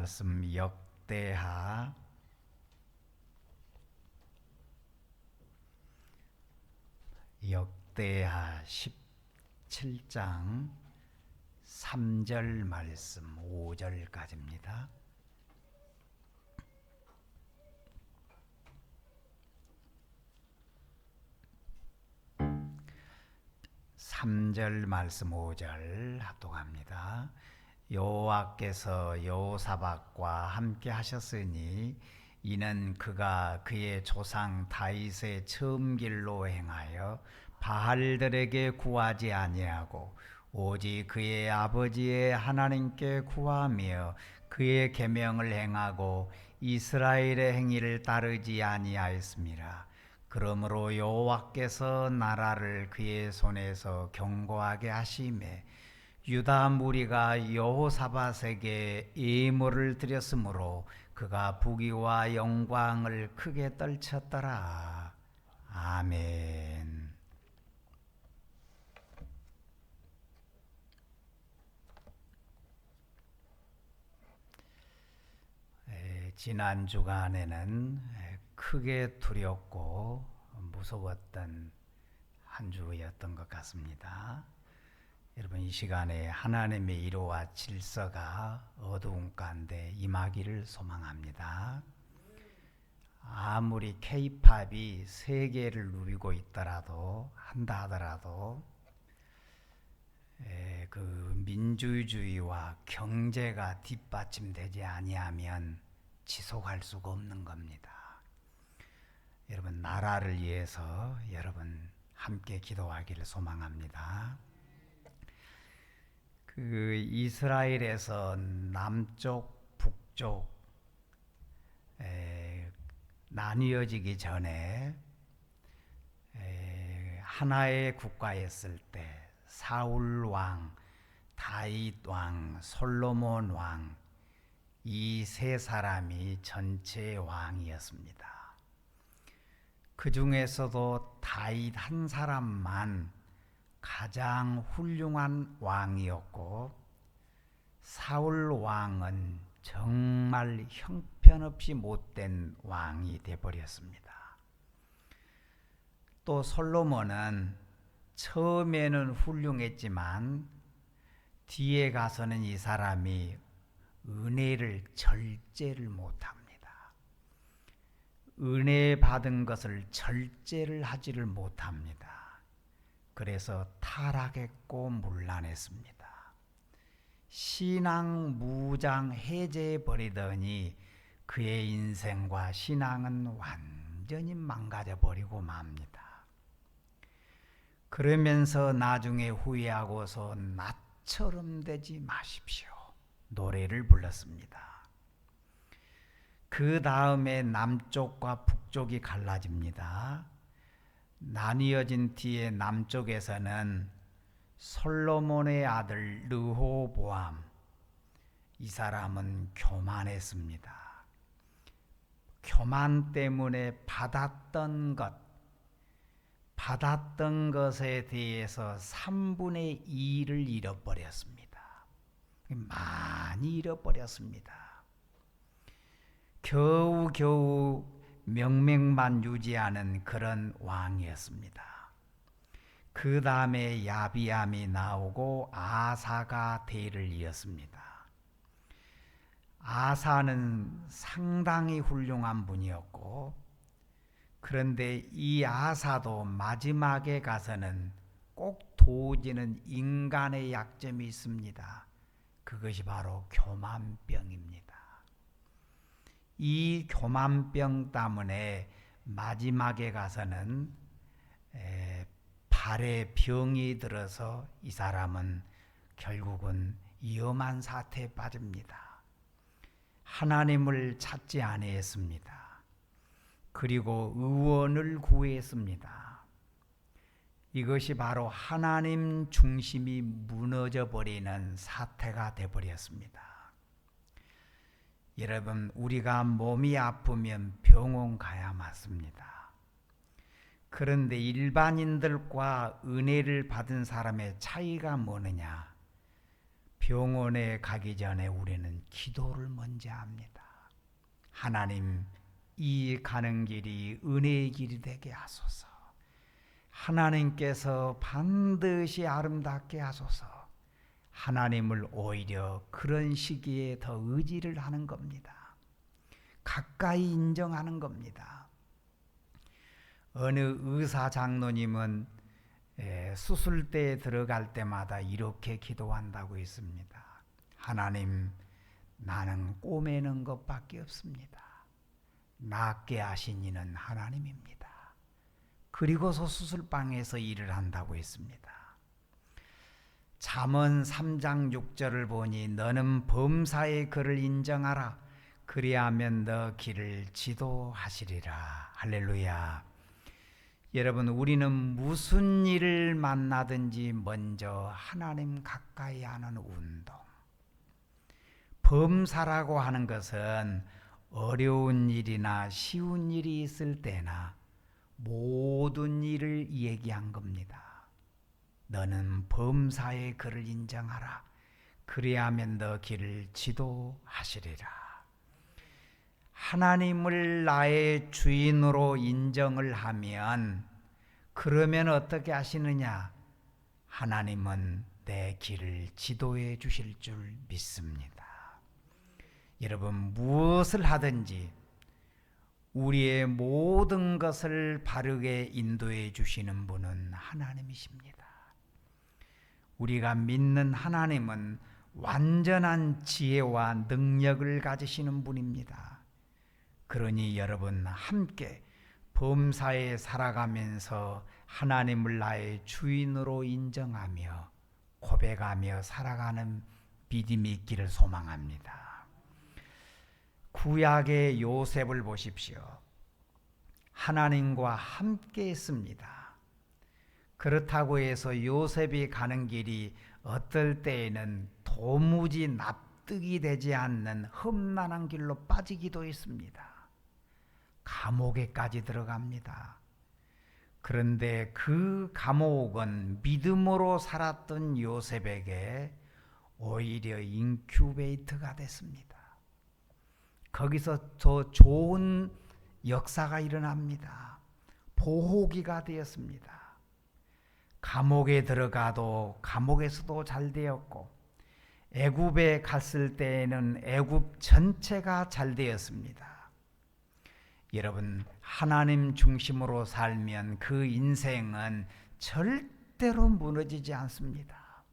말씀 역대하 17장 3절 말씀 5절까지입니다. 삼절 말씀 5절 합독합니다. 여호와께서 여호사밧과 함께 하셨으니 이는 그가 그의 조상 다윗의 처음 길로 행하여 바알들에게 구하지 아니하고 오직 그의 아버지의 하나님께 구하며 그의 계명을 행하고 이스라엘의 행위를 따르지 아니하였습니다. 그러므로 여호와께서 나라를 그의 손에서 견고하게 하시매 유다 무리가 여호사밧에게 예물을 드렸으므로 그가 부귀와 영광을 크게 떨쳤더라. 아멘. 지난 주간에는 크게 두렵고 무서웠던 한 주였던 것 같습니다. 여러분, 이 시간에 하나님의 이로와 질서가 어두운 가운데 임하기를 소망합니다. 아무리 K-팝이 세계를 누비고 있더라도 한다 하더라도 그 민주주의와 경제가 뒷받침되지 아니하면 지속할 수가 없는 겁니다. 여러분, 나라를 위해서 여러분 함께 기도하기를 소망합니다. 그 이스라엘에서 남쪽, 북쪽 나뉘어지기 전에 하나의 국가였을 때 사울 왕, 다윗 왕, 솔로몬 왕, 이 세 사람이 전체 왕이었습니다. 그 중에서도 다윗 한 사람만 가장 훌륭한 왕이었고 사울 왕은 정말 형편없이 못된 왕이 되어버렸습니다. 또 솔로몬은 처음에는 훌륭했지만 뒤에 가서는 이 사람이 은혜를 절제를 못합니다. 은혜 받은 것을 절제를 하지를 못합니다. 그래서 타락했고 문란했습니다. 신앙 무장 해제해 버리더니 그의 인생과 신앙은 완전히 망가져 버리고 맙니다. 그러면서 나중에 후회하고서 나처럼 되지 마십시오 노래를 불렀습니다. 그 다음에 남쪽과 북쪽이 갈라집니다. 나뉘어진 뒤에 남쪽에서는 솔로몬의 아들 르호보암, 이 사람은 교만했습니다. 교만 때문에 받았던 것에 대해서 3분의 2를 잃어버렸습니다. 많이 잃어버렸습니다. 겨우겨우 명맥만 유지하는 그런 왕이었습니다. 그 다음에 야비암이 나오고 아사가 대를 이었습니다. 아사는 상당히 훌륭한 분이었고 그런데 이 아사도 마지막에 가서는 꼭 도지는 인간의 약점이 있습니다. 그것이 바로 교만병입니다. 이 교만병 때문에 마지막에 가서는 발에 병이 들어서 이 사람은 결국은 위험한 사태에 빠집니다. 하나님을 찾지 아니했습니다. 그리고 의원을 구했습니다. 이것이 바로 하나님 중심이 무너져 버리는 사태가 되어버렸습니다. 여러분, 우리가 몸이 아프면 병원 가야 맞습니다. 그런데 일반인들과 은혜를 받은 사람의 차이가 뭐느냐? 병원에 가기 전에 우리는 기도를 먼저 합니다. 하나님, 이 가는 길이 은혜의 길이 되게 하소서. 하나님께서 반드시 아름답게 하소서. 하나님을 오히려 그런 시기에 더 의지를 하는 겁니다. 가까이 인정하는 겁니다. 어느 의사 장로님은 수술대에 들어갈 때마다 이렇게 기도한다고 했습니다. 하나님, 나는 꼬매는 것밖에 없습니다. 낫게 하신 이는 하나님입니다. 그리고서 수술방에서 일을 한다고 했습니다. 잠언 3장 6절을 보니 너는 범사의 그를 인정하라. 그리하면 너 길을 지도하시리라. 할렐루야. 여러분, 우리는 무슨 일을 만나든지 먼저 하나님 가까이 하는 운동. 범사라고 하는 것은 어려운 일이나 쉬운 일이 있을 때나 모든 일을 얘기한 겁니다. 너는 범사의 그를 인정하라. 그리하면 너 길을 지도하시리라. 하나님을 나의 주인으로 인정을 하면 그러면 어떻게 하시느냐? 하나님은 내 길을 지도해 주실 줄 믿습니다. 여러분, 무엇을 하든지 우리의 모든 것을 바르게 인도해 주시는 분은 하나님이십니다. 우리가 믿는 하나님은 완전한 지혜와 능력을 가지시는 분입니다. 그러니 여러분, 함께 범사에 살아가면서 하나님을 나의 주인으로 인정하며 고백하며 살아가는 믿음이 있기를 소망합니다. 구약의 요셉을 보십시오. 하나님과 함께 했습니다. 그렇다고 해서 요셉이 가는 길이 어떨 때에는 도무지 납득이 되지 않는 험난한 길로 빠지기도 했습니다. 감옥에까지 들어갑니다. 그런데 그 감옥은 믿음으로 살았던 요셉에게 오히려 인큐베이터가 됐습니다. 거기서 더 좋은 역사가 일어납니다. 보호기가 되었습니다. 감옥에 들어가도 감옥에서도 잘 되었고, 애굽에 갔을 때에는 애굽 전체가 잘 되었습니다. 여러분, 하나님 중심으로 살면 그 인생은 절대로 무너지지 않습니다.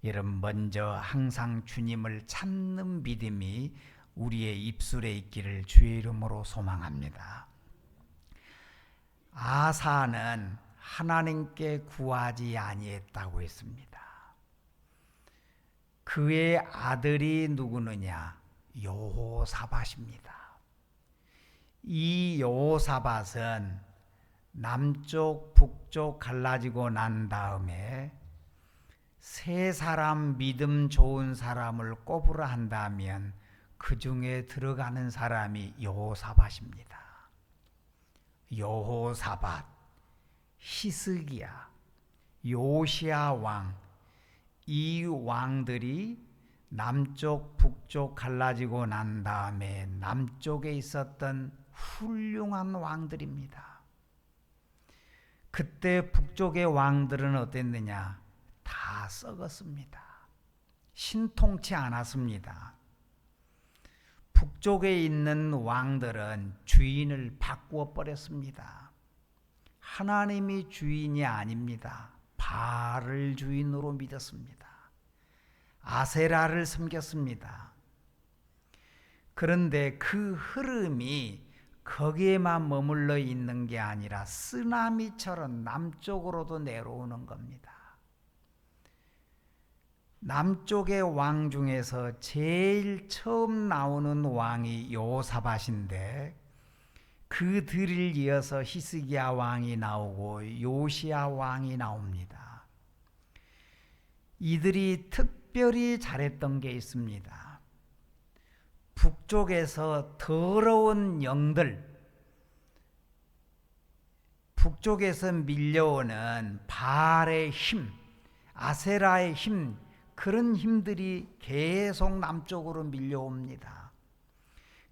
여러분, 먼저 항상 주님을 찾는 믿음이 우리의 입술에 있기를 주의 이름으로 소망합니다. 아사는 하나님께 구하지 아니했다고 했습니다. 그의 아들이 누구느냐? 여호사밧입니다. 이 여호사밧은 남쪽 북쪽 갈라지고 난 다음에 세 사람 믿음 좋은 사람을 꼽으라 한다면 그 중에 들어가는 사람이 여호사밧입니다. 여호사밧, 히스기야, 요시야 왕, 이 왕들이 남쪽 북쪽 갈라지고 난 다음에 남쪽에 있었던 훌륭한 왕들입니다. 그때 북쪽의 왕들은 어땠느냐? 다 썩었습니다. 신통치 않았습니다. 북쪽에 있는 왕들은 주인을 바꾸어 버렸습니다. 하나님이 주인이 아닙니다. 바알을 주인으로 믿었습니다. 아세라를 섬겼습니다. 그런데 그 흐름이 거기에만 머물러 있는 게 아니라 쓰나미처럼 남쪽으로도 내려오는 겁니다. 남쪽의 왕 중에서 제일 처음 나오는 왕이 여호사밧인데 그 뒤를 이어서 히스기야 왕이 나오고 요시야 왕이 나옵니다. 이들이 특별히 잘했던 게 있습니다. 북쪽에서 더러운 영들, 북쪽에서 밀려오는 바알의 힘, 아세라의 힘, 그런 힘들이 계속 남쪽으로 밀려옵니다.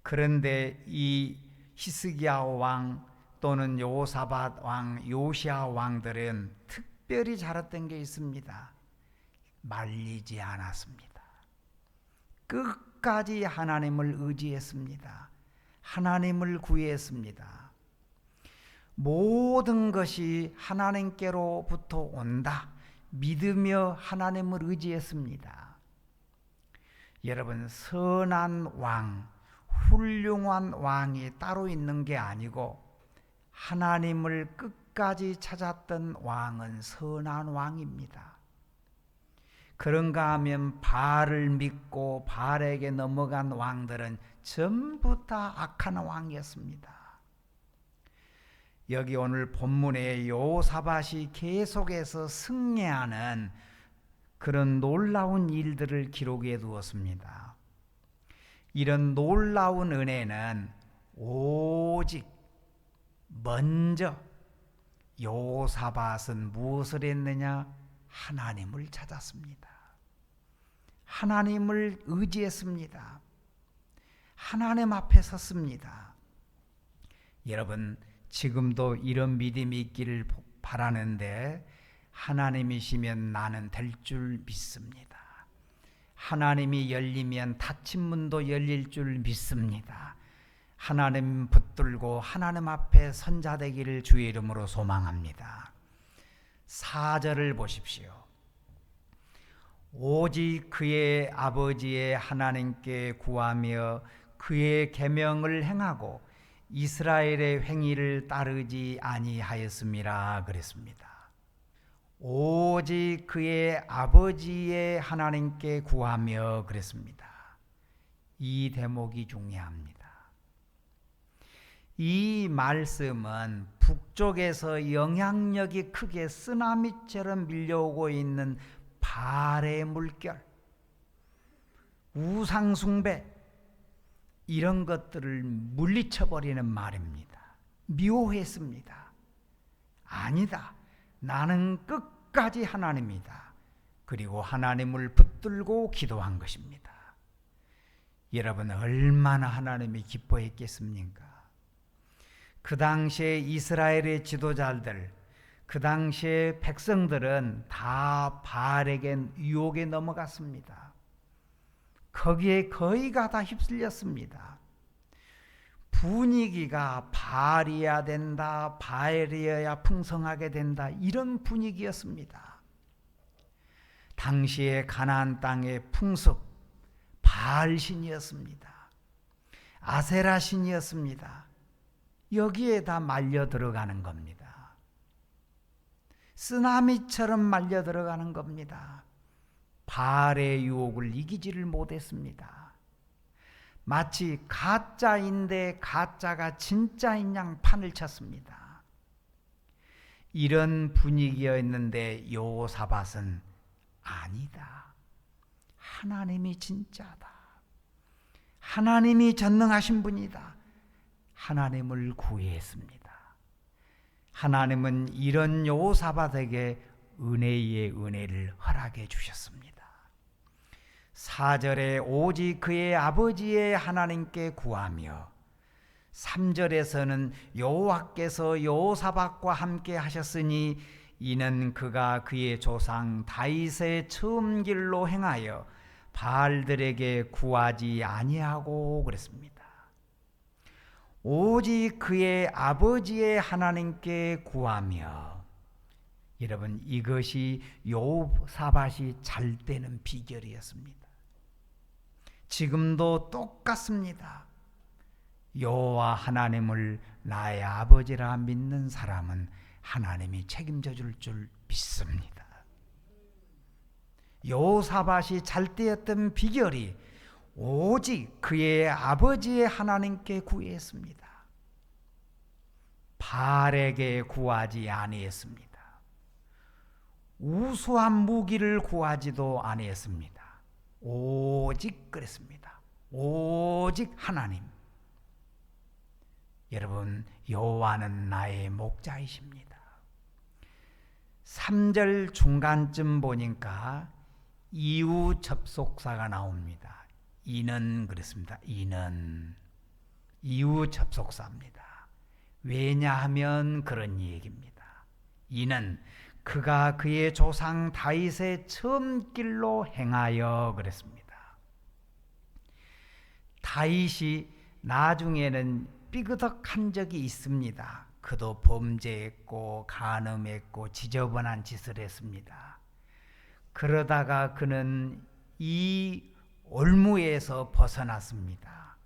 그런데 이 히스기야 왕 또는 여호사밧 왕, 요시야 왕들은 특별히 잘했던 게 있습니다. 말리지 않았습니다. 끝까지 하나님을 의지했습니다. 하나님을 구했습니다. 모든 것이 하나님께로부터 온다 믿으며 하나님을 의지했습니다. 여러분, 선한 왕, 훌륭한 왕이 따로 있는 게 아니고 하나님을 끝까지 찾았던 왕은 선한 왕입니다. 그런가 하면 바알을 믿고 바알에게 넘어간 왕들은 전부 다 악한 왕이었습니다. 여기 오늘 본문에 여호사밧이 계속해서 승리하는 그런 놀라운 일들을 기록해 두었습니다. 이런 놀라운 은혜는 오직 먼저 여호사밧은 무엇을 했느냐? 하나님을 찾았습니다. 하나님을 의지했습니다. 하나님 앞에 섰습니다. 여러분, 지금도 이런 믿음이 있기를 바라는데 하나님이시면 나는 될 줄 믿습니다. 하나님이 열리면 닫힌 문도 열릴 줄 믿습니다. 하나님 붙들고 하나님 앞에 선자되기를 주의 이름으로 소망합니다. 4절을 보십시오. 오직 그의 아버지의 하나님께 구하며 그의 계명을 행하고 이스라엘의 행위를 따르지 아니하였음이라 그랬습니다. 오직 그의 아버지의 하나님께 구하며 그랬습니다. 이 대목이 중요합니다. 이 말씀은 북쪽에서 영향력이 크게 쓰나미처럼 밀려오고 있는 바알의 물결, 우상숭배, 이런 것들을 물리쳐버리는 말입니다. 묘했습니다. 아니다. 나는 끝까지 하나님이다. 그리고 하나님을 붙들고 기도한 것입니다. 여러분, 얼마나 하나님이 기뻐했겠습니까? 그 당시에 이스라엘의 지도자들, 그 당시에 백성들은 다 바알에게 유혹에 넘어갔습니다. 거기에 거의가 다 휩쓸렸습니다. 분위기가 바알이어야 된다, 바알이어야 풍성하게 된다, 이런 분위기였습니다. 당시의 가나안 땅의 풍습, 바알 신이었습니다. 아세라 신이었습니다. 여기에 다 말려 들어가는 겁니다. 쓰나미처럼 말려 들어가는 겁니다. 바알의 유혹을 이기지를 못했습니다. 마치 가짜인데 가짜가 진짜인 양 판을 쳤습니다. 이런 분위기였는데 여호사밧은 아니다. 하나님이 진짜다. 하나님이 전능하신 분이다. 하나님을 구했습니다. 하나님은 이런 여호사밧에게 은혜의 은혜를 허락해 주셨습니다. 4절에 오직 그의 아버지의 하나님께 구하며, 3절에서는 여호와께서 여호사밧과 함께 하셨으니 이는 그가 그의 조상 다윗의 처음 길로 행하여 바알들에게 구하지 아니하고 그랬습니다. 오직 그의 아버지의 하나님께 구하며, 여러분, 이것이 여호사밧이 잘 되는 비결이었습니다. 지금도 똑같습니다. 여호와 하나님을 나의 아버지라 믿는 사람은 하나님이 책임져 줄 줄 믿습니다. 여호사밧이 잘 되었던 비결이 오직 그의 아버지의 하나님께 구했습니다. 바알에게 구하지 아니했습니다. 우수한 무기를 구하지도 아니했습니다. 오직 그랬습니다. 오직 하나님. 여러분, 여호와는 나의 목자이십니다. 3절 중간쯤 보니까 이유 접속사가 나옵니다. 이는 그랬습니다. 이는 이유 접속사입니다. 왜냐하면 그런 얘기입니다. 이는 그가 그의 조상 다윗의 처음 길로 행하여 그랬습니다. 다윗이 나중에는 삐그덕한 적이 있습니다. 그도 범죄했고 간음했고 지저분한 짓을 했습니다. 그러다가 그는 이 올무에서 벗어났습니다.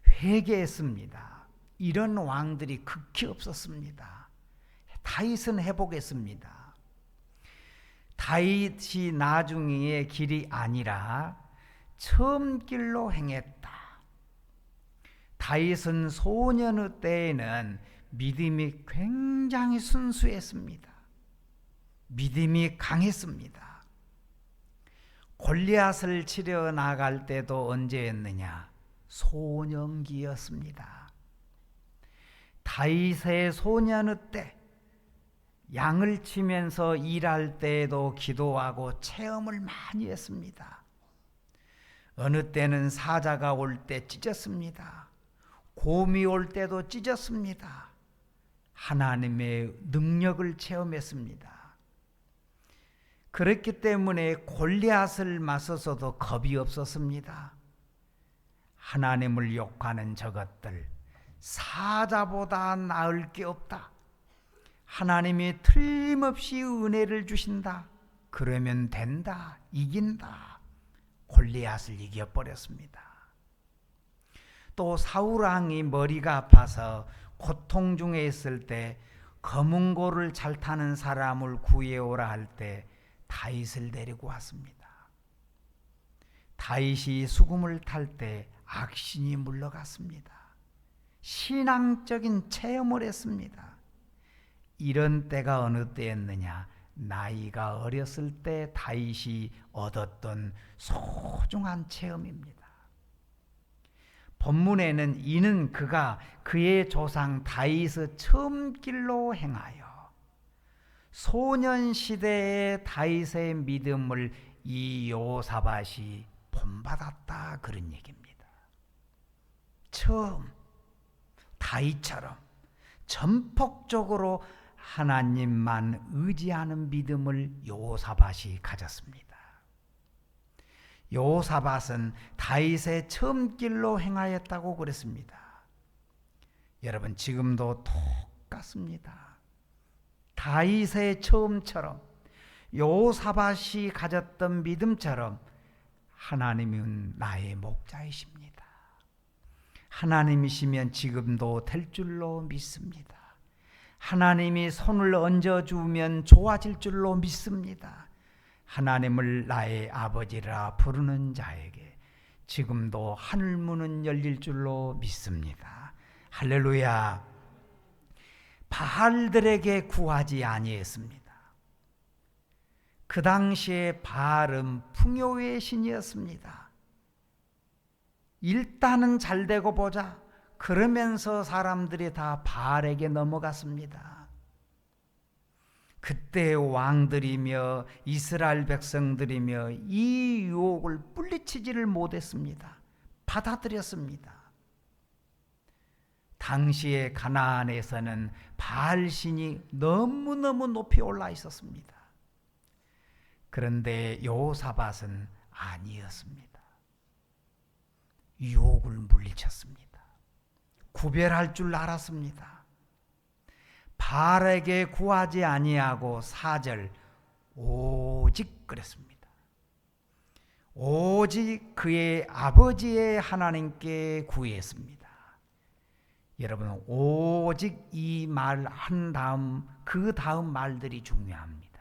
회개했습니다. 이런 왕들이 극히 없었습니다. 다윗은 해보겠습니다. 다윗이 나중의 길이 아니라 처음 길로 행했다. 다윗은 소년의 때에는 믿음이 굉장히 순수했습니다. 믿음이 강했습니다. 골리앗을 치려 나갈 때도 언제였느냐? 소년기였습니다. 다윗의 소년의 때 양을 치면서 일할 때에도 기도하고 체험을 많이 했습니다. 어느 때는 사자가 올 때 찢었습니다. 곰이 올 때도 찢었습니다. 하나님의 능력을 체험했습니다. 그렇기 때문에 골리앗을 맞서서도 겁이 없었습니다. 하나님을 욕하는 저것들, 사자보다 나을 게 없다. 하나님이 틀림없이 은혜를 주신다. 그러면 된다. 이긴다. 골리앗을 이겨버렸습니다. 또 사울왕이 머리가 아파서 고통 중에 있을 때 검은 고를 잘 타는 사람을 구해오라 할 때 다윗을 데리고 왔습니다. 다윗이 수금을 탈 때 악신이 물러갔습니다. 신앙적인 체험을 했습니다. 이런 때가 어느 때였느냐? 나이가 어렸을 때 다윗이 얻었던 소중한 체험입니다. 본문에는 이는 그가 그의 조상 다윗의 처음 길로 행하여 소년 시대의 다윗의 믿음을 이 여호사밧이 본받았다, 그런 얘기입니다. 처음 다윗처럼 전폭적으로 하나님만 의지하는 믿음을 여호사밧이 가졌습니다. 여호사밧은 다윗의 처음 길로 행하였다고 그랬습니다. 여러분, 지금도 똑같습니다. 다윗의 처음처럼 여호사밧이 가졌던 믿음처럼 하나님은 나의 목자이십니다. 하나님이시면 지금도 될 줄로 믿습니다. 하나님이 손을 얹어주면 좋아질 줄로 믿습니다. 하나님을 나의 아버지라 부르는 자에게 지금도 하늘 문은 열릴 줄로 믿습니다. 할렐루야. 바알들에게 구하지 아니했습니다. 그 당시에 바알은 풍요의 신이었습니다. 일단은 잘 되고 보자. 그러면서 사람들이 다 바알에게 넘어갔습니다. 그때 왕들이며 이스라엘 백성들이며 이 유혹을 물리치지를 못했습니다. 받아들였습니다. 당시에 가나안에서는 바알 신이 너무너무 높이 올라 있었습니다. 그런데 여호사밧은 아니었습니다. 유혹을 물리쳤습니다. 구별할 줄 알았습니다. 바알에게 구하지 아니하고 4절 오직 그랬습니다. 오직 그의 아버지의 하나님께 구했습니다. 여러분, 오직 이 말 한 다음 그 다음 말들이 중요합니다.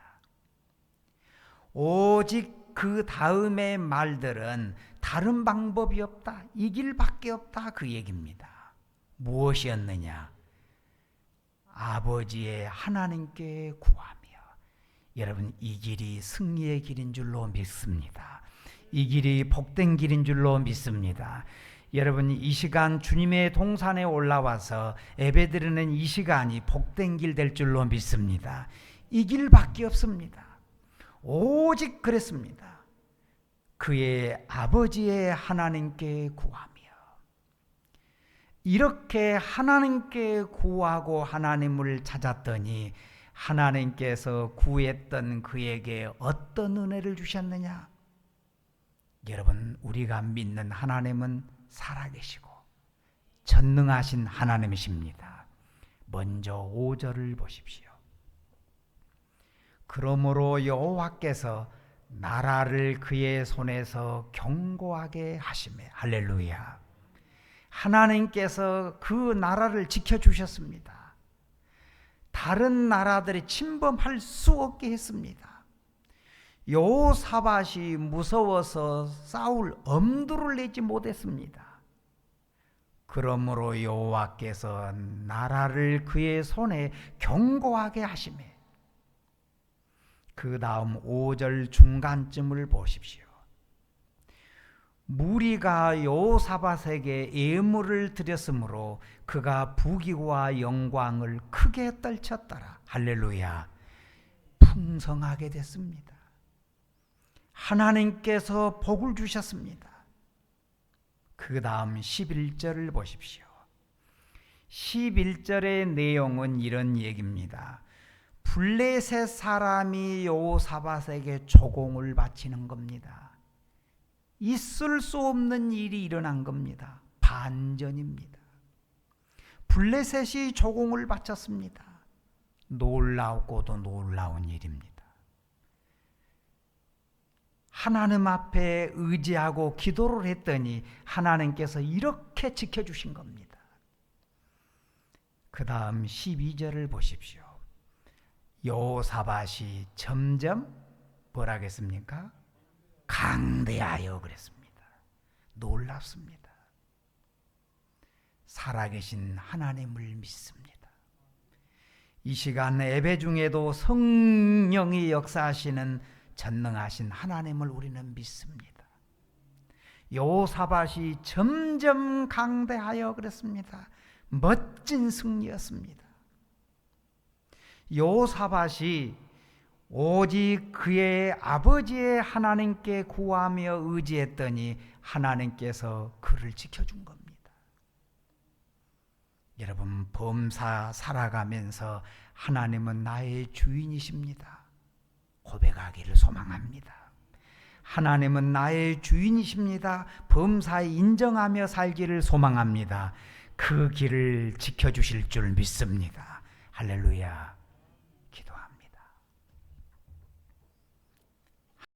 오직 그 다음의 말들은 다른 방법이 없다, 이 길밖에 없다, 그 얘기입니다. 무엇이었느냐? 아버지의 하나님께 구하며. 여러분, 이 길이 승리의 길인 줄로 믿습니다. 이 길이 복된 길인 줄로 믿습니다. 여러분, 이 시간 주님의 동산에 올라와서 예배드리는 이 시간이 복된 길 될 줄로 믿습니다. 이 길밖에 없습니다. 오직 그랬습니다. 그의 아버지의 하나님께 구하며, 이렇게 하나님께 구하고 하나님을 찾았더니 하나님께서 구했던 그에게 어떤 은혜를 주셨느냐? 여러분, 우리가 믿는 하나님은 살아계시고 전능하신 하나님이십니다. 먼저 5절을 보십시오. 그러므로 여호와께서 나라를 그의 손에서 견고하게 하시매. 할렐루야. 하나님께서 그 나라를 지켜주셨습니다. 다른 나라들이 침범할 수 없게 했습니다. 여호사밧이 무서워서 싸울 엄두를 내지 못했습니다. 그러므로 여호와께서 나라를 그의 손에 견고하게 하시매. 그 다음 5절 중간쯤을 보십시오. 무리가 여호사밧에게 예물을 드렸으므로 그가 부귀와 영광을 크게 떨쳤더라. 할렐루야. 풍성하게 됐습니다. 하나님께서 복을 주셨습니다. 그 다음 11절을 보십시오. 11절의 내용은 이런 얘기입니다. 블레셋 사람이 여호사밧에게 조공을 바치는 겁니다. 있을 수 없는 일이 일어난 겁니다. 반전입니다. 블레셋이 조공을 바쳤습니다. 놀라웠고도 놀라운 일입니다. 하나님 앞에 의지하고 기도를 했더니 하나님께서 이렇게 지켜주신 겁니다. 그 다음 12절을 보십시오. 여호사밧이 점점 뭐라 하겠습니까? 강대하여 그랬습니다. 놀랍습니다. 살아계신 하나님을 믿습니다. 이 시간 예배 중에도 성령이 역사하시는 전능하신 하나님을 우리는 믿습니다. 여호사밧이 점점 강대하여 그랬습니다. 멋진 승리였습니다. 여호사밧이 오직 그의 아버지의 하나님께 구하며 의지했더니 하나님께서 그를 지켜준 겁니다. 여러분, 범사 살아가면서 하나님은 나의 주인이십니다. 고백하기를 소망합니다. 하나님은 나의 주인이십니다. 범사에 인정하며 살기를 소망합니다. 그 길을 지켜주실 줄 믿습니다. 할렐루야.